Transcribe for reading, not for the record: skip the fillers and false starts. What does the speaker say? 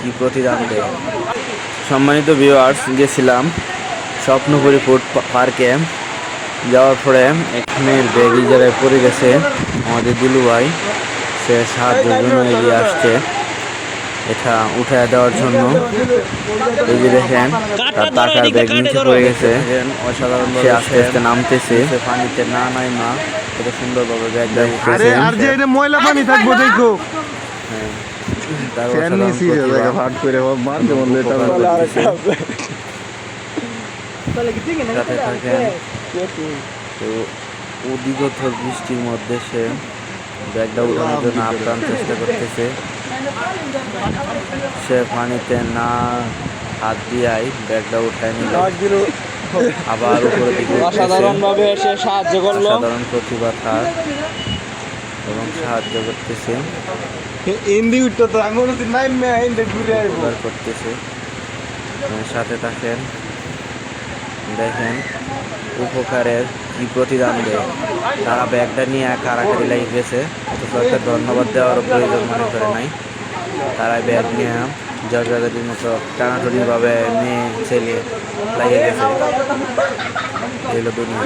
কি প্রতিদান দেয়। সম্মানিত ভিউয়ার্স, গেছিলাম স্বপ্নপুরী ফুড পার্কে। যাওয়ার পরে এক মেয়ের ব্যাগ এই জায়গায় পড়ে গেছে। আমাদের দিলু ভাই সে সাহায্যের জন্য এগিয়ে আসছে এটা উঠায় দেওয়ার জন্য। এই যে দেখেন তার টাকার ব্যাগ নিচে পড়ে গেছে। অসাধারণ, সে আস্তে আস্তে নামতেছে পানিতে, না নাই মা কত সুন্দরভাবে ব্যাগটা উঠেছে। আর যে এটা ময়লা পানি থাকবো দেখো। হ্যাঁ, তার অসাধারণ প্রতিভা। সাথে থাকেন। তো অধিকতর বৃষ্টির মধ্যে সে ব্যাগটা উঠানোর জন্য আপ্রাণ চেষ্টা করতেছে। সে পানিতে না হাত দিয়াই ব্যাগটা উঠায় নিল, আবার উপরে দিকে অসাধারণভাবে সে সাহায্য করলো। সাধারণ প্রতিভা তার এবং সাহায্য করতেছে করতেছে। সাথে থাকেন, দেখেন উপকারের কি প্রতিদান দেয়। তারা ব্যাগটা নিয়ে কারাকারি লাগিয়ে গেছে, অথচ একটা ধন্যবাদ দেওয়ারও প্রয়োজন মনে করে নাই। তারা ব্যাগ নিয়ে জগাজগির মতো টানাটুনিভাবে নিয়ে ছেলে লাগিয়ে গেছে। এই হলো দুনিয়া।